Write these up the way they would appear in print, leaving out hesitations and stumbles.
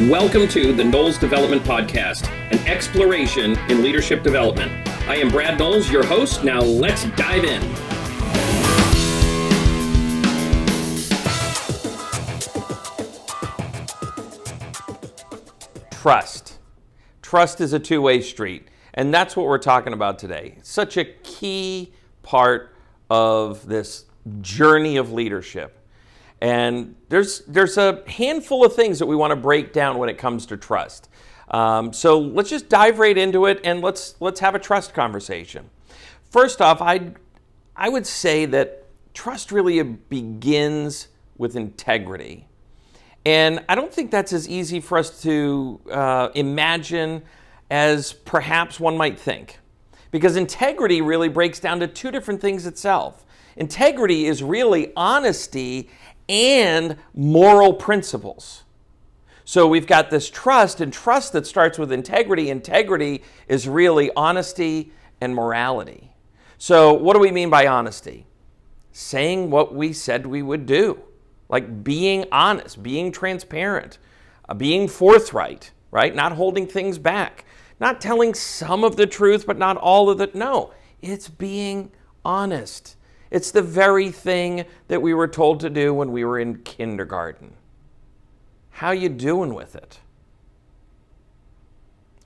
Welcome to the Knowles Development Podcast, an exploration in leadership development. I am Brad Knowles, your host. Now let's dive in. Trust. Trust is a two-way street, and that's what we're talking about today. Such a key part of this journey of leadership. And there's a handful of things that we want to break down when it comes to trust. So let's just dive right into it, and let's have a trust conversation. First off, I would say that trust really begins with integrity. And I don't think that's as easy for us to imagine as perhaps one might think. Because integrity really breaks down to two different things itself. Integrity is really honesty and moral principles. So we've got this trust, and trust that starts with integrity. Integrity is really honesty and morality. So what do we mean by honesty? Saying what we said we would do. Like being honest, being transparent, being forthright, right? Not holding things back. Not telling some of the truth, but not all of it. No, it's being honest. It's the very thing that we were told to do when we were in kindergarten. How you doing with it?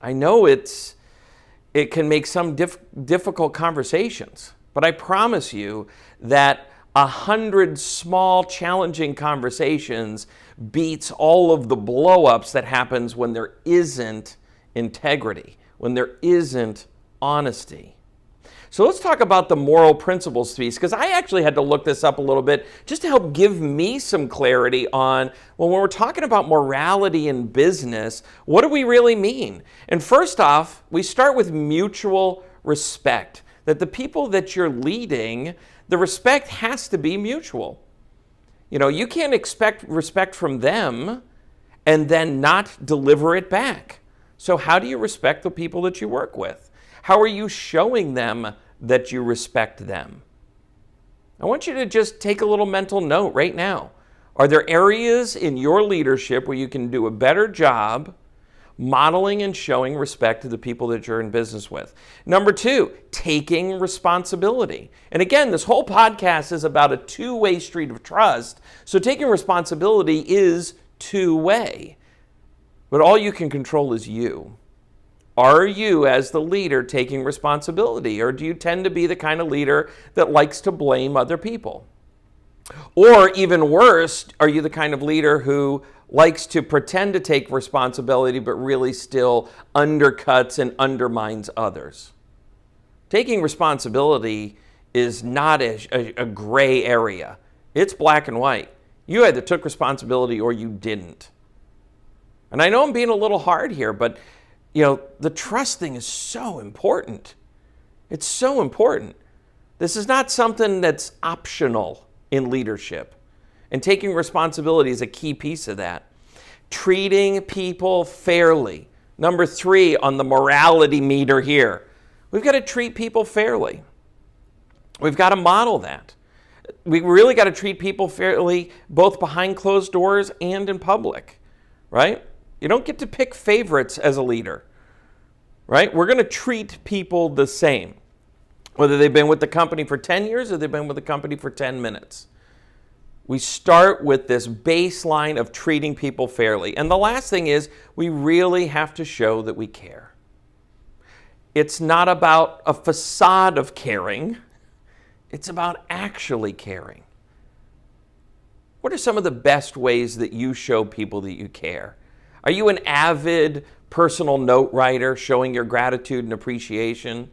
I know it can make some difficult conversations, but I promise you that 100 small, challenging conversations beats all of the blow-ups that happens when there isn't integrity, when there isn't honesty. So let's talk about the moral principles piece, because I actually had to look this up a little bit just to help give me some clarity on, well, when we're talking about morality in business, what do we really mean? And first off, we start with mutual respect, that the people that you're leading, the respect has to be mutual. You know, you can't expect respect from them and then not deliver it back. So how do you respect the people that you work with? How are you showing them that you respect them? I want you to just take a little mental note right now. Are there areas in your leadership where you can do a better job modeling and showing respect to the people that you're in business with? Number two, taking responsibility. And again, this whole podcast is about a two-way street of trust. So taking responsibility is two-way. But all you can control is you. Are you, as the leader, taking responsibility? Or do you tend to be the kind of leader that likes to blame other people? Or even worse, are you the kind of leader who likes to pretend to take responsibility but really still undercuts and undermines others? Taking responsibility is not a gray area. It's black and white. You either took responsibility or you didn't. And I know I'm being a little hard here, but you know, the trust thing is so important. It's so important. This is not something that's optional in leadership. And taking responsibility is a key piece of that. Treating people fairly. Number three on the morality meter here. We've got to treat people fairly. We've got to model that. We really got to treat people fairly both behind closed doors and in public, right? You don't get to pick favorites as a leader, right? We're going to treat people the same, whether they've been with the company for 10 years or they've been with the company for 10 minutes. We start with this baseline of treating people fairly. And the last thing is we really have to show that we care. It's not about a facade of caring. It's about actually caring. What are some of the best ways that you show people that you care? Are you an avid personal note writer showing your gratitude and appreciation?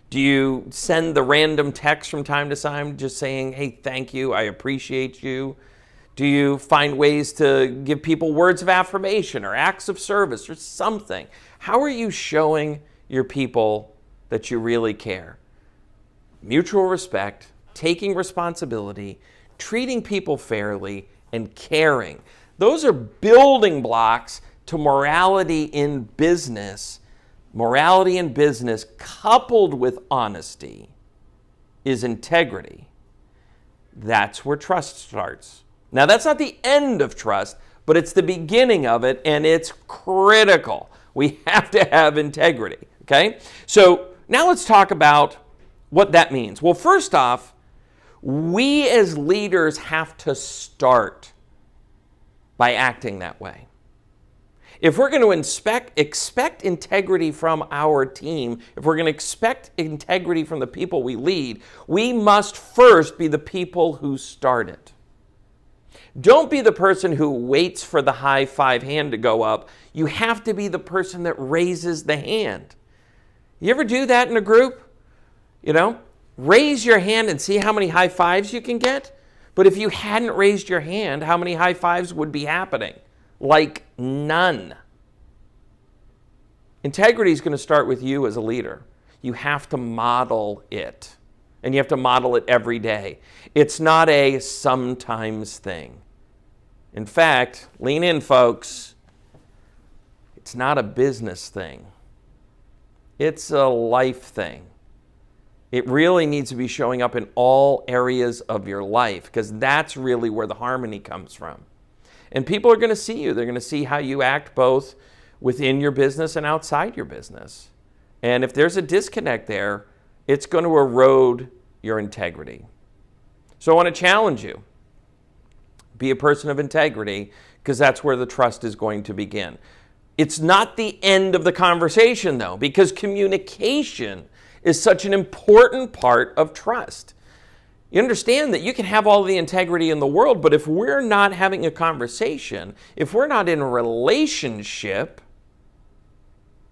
Do you send the random text from time to time just saying, hey, thank you, I appreciate you? Do you find ways to give people words of affirmation or acts of service or something? How are you showing your people that you really care? Mutual respect, taking responsibility, treating people fairly, and caring. Those are building blocks to morality in business. Morality in business coupled with honesty is integrity. That's where trust starts. Now, that's not the end of trust, but it's the beginning of it, and it's critical. We have to have integrity, okay? So now let's talk about what that means. Well, first off, we as leaders have to start by acting that way. If we're going to expect integrity from our team, if we're going to expect integrity from the people we lead, we must first be the people who start it. Don't be the person who waits for the high five hand to go up. You have to be the person that raises the hand. You ever do that in a group? Raise your hand and see how many high fives you can get. But if you hadn't raised your hand, how many high fives would be happening? Like none. Integrity is going to start with you as a leader. You have to model it. And you have to model it every day. It's not a sometimes thing. In fact, lean in, folks. It's not a business thing. It's a life thing. It really needs to be showing up in all areas of your life, because that's really where the harmony comes from. And people are going to see you. They're going to see how you act both within your business and outside your business. And if there's a disconnect there, it's going to erode your integrity. So I want to challenge you. Be a person of integrity, because that's where the trust is going to begin. It's not the end of the conversation, though, because communication is such an important part of trust. You understand that you can have all the integrity in the world, but if we're not having a conversation, if we're not in a relationship,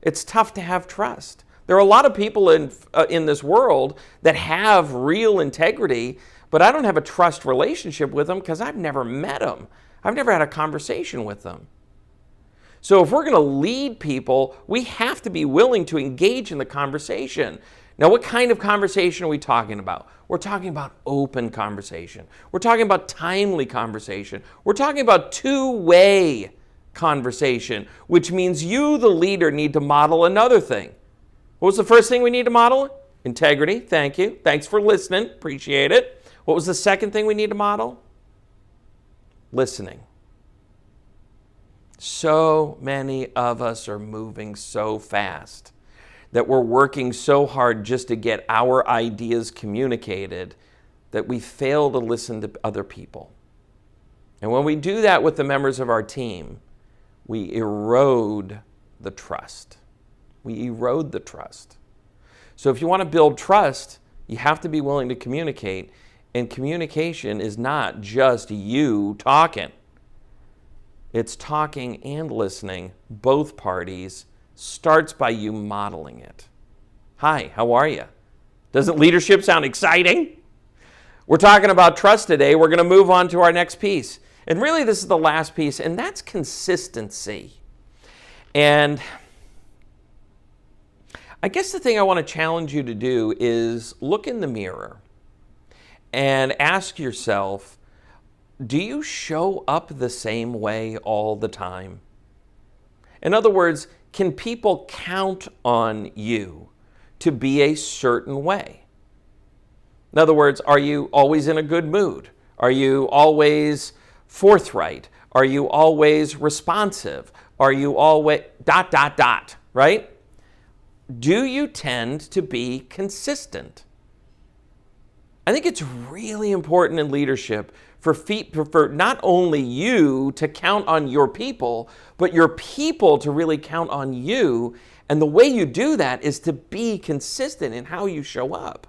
it's tough to have trust. There are a lot of people in this world that have real integrity, but I don't have a trust relationship with them because I've never met them. I've never had a conversation with them. So if we're going to lead people, we have to be willing to engage in the conversation. Now, what kind of conversation are we talking about? We're talking about open conversation. We're talking about timely conversation. We're talking about two-way conversation, which means you, the leader, need to model another thing. What was the first thing we need to model? Integrity. Thank you. Thanks for listening. Appreciate it. What was the second thing we need to model? Listening. So many of us are moving so fast that we're working so hard just to get our ideas communicated that we fail to listen to other people. And when we do that with the members of our team, we erode the trust. We erode the trust. So if you want to build trust, you have to be willing to communicate. And communication is not just you talking. It's talking and listening, both parties. Starts by you modeling it. Hi, how are you? Doesn't leadership sound exciting? We're talking about trust today. We're going to move on to our next piece. And really, this is the last piece, and that's consistency. And I guess the thing I want to challenge you to do is look in the mirror and ask yourself, do you show up the same way all the time? In other words, can people count on you to be a certain way? In other words, are you always in a good mood? Are you always forthright? Are you always responsive? Are you always ... right? Do you tend to be consistent? I think it's really important in leadership for not only you to count on your people, but your people to really count on you. And the way you do that is to be consistent in how you show up.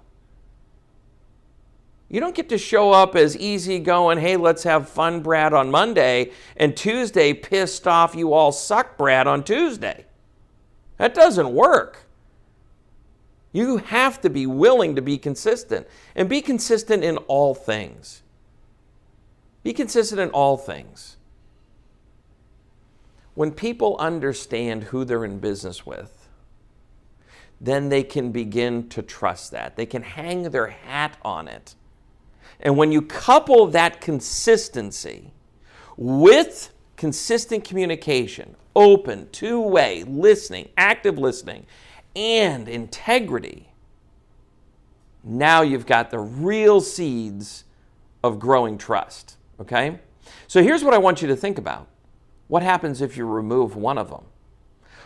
You don't get to show up as easygoing, hey, let's have fun, Brad, on Monday, and Tuesday, pissed off, you all suck, Brad, on Tuesday. That doesn't work. You have to be willing to be consistent, and be consistent in all things. Be consistent in all things. When people understand who they're in business with, then they can begin to trust that. They can hang their hat on it. And when you couple that consistency with consistent communication, open, two-way, listening, active listening, and integrity, now you've got the real seeds of growing trust, okay? So here's what I want you to think about. What happens if you remove one of them?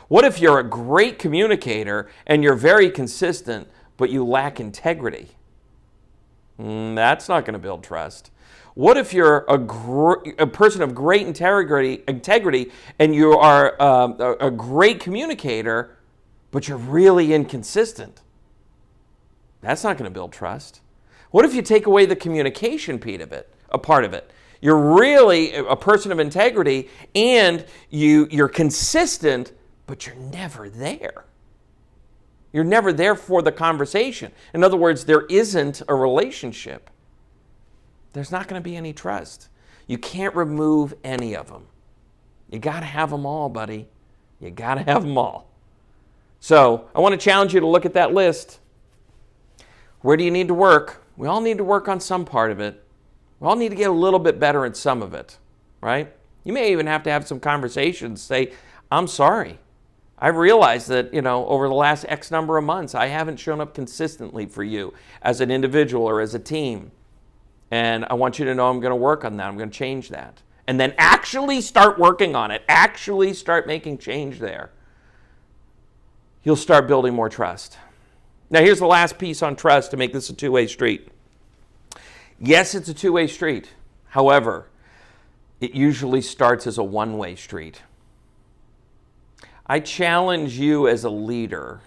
What if you're a great communicator and you're very consistent, but you lack integrity? That's not going to build trust. What if you're a person of great integrity and you are a great communicator, but you're really inconsistent? That's not going to build trust. What if you take away the communication a part of it? You're really a person of integrity and you're consistent, but you're never there. You're never there for the conversation. In other words, there isn't a relationship. There's not going to be any trust. You can't remove any of them. You got to have them all, buddy. You got to have them all. So I want to challenge you to look at that list. Where do you need to work? We all need to work on some part of it. We all need to get a little bit better at some of it, right? You may even have to have some conversations. Say, I'm sorry. I've realized that, over the last X number of months, I haven't shown up consistently for you as an individual or as a team. And I want you to know I'm going to work on that. I'm going to change that. And then actually start working on it. Actually start making change there. You'll start building more trust. Now, here's the last piece on trust to make this a two-way street. Yes, it's a two-way street. However, it usually starts as a one-way street. I challenge you as a leader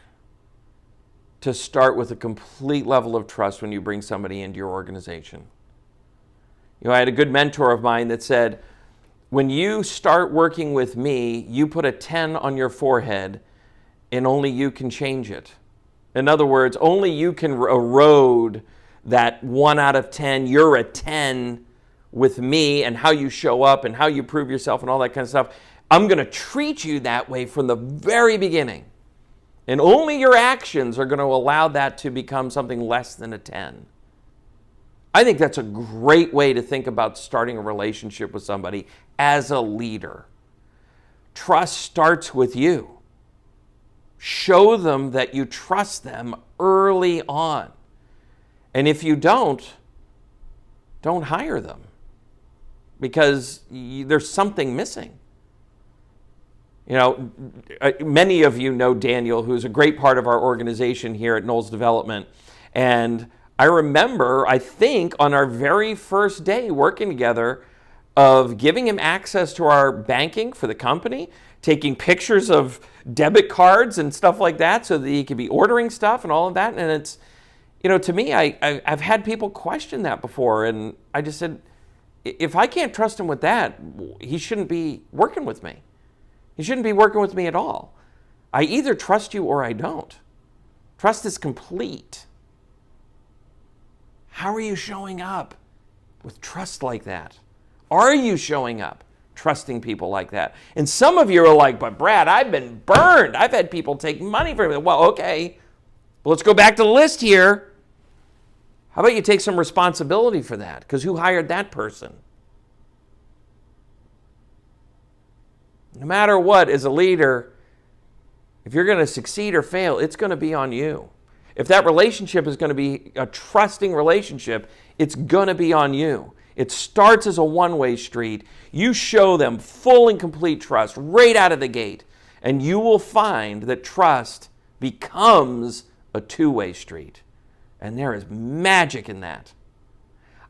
to start with a complete level of trust when you bring somebody into your organization. I had a good mentor of mine that said, when you start working with me, you put a 10 on your forehead and only you can change it. In other words, only you can erode that 1 out of 10. You're a 10 with me and how you show up and how you prove yourself and all that kind of stuff. I'm going to treat you that way from the very beginning. And only your actions are going to allow that to become something less than a 10. I think that's a great way to think about starting a relationship with somebody as a leader. Trust starts with you. Show them that you trust them early on. And if you don't hire them because there's something missing. Many of you know Daniel, who's a great part of our organization here at Knowles Development. And I remember, I think, on our very first day working together, of giving him access to our banking for the company, taking pictures of debit cards and stuff like that so that he could be ordering stuff and all of that. And it's, to me, I've had people question that before. And I just said, if I can't trust him with that, he shouldn't be working with me. He shouldn't be working with me at all. I either trust you or I don't. Trust is complete. How are you showing up with trust like that? Are you showing up trusting people like that? And some of you are like, but Brad, I've been burned. I've had people take money from me. Well, okay. But let's go back to the list here. How about you take some responsibility for that? Because who hired that person? No matter what, as a leader, if you're going to succeed or fail, it's going to be on you. If that relationship is going to be a trusting relationship, it's going to be on you. It starts as a one-way street. You show them full and complete trust right out of the gate, and you will find that trust becomes a two-way street. And there is magic in that.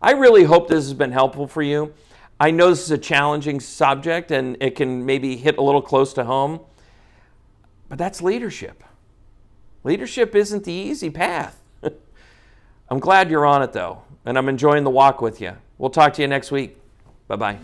I really hope this has been helpful for you. I know this is a challenging subject, and it can maybe hit a little close to home, but that's leadership. Leadership isn't the easy path. I'm glad you're on it, though, and I'm enjoying the walk with you. We'll talk to you next week. Bye-bye.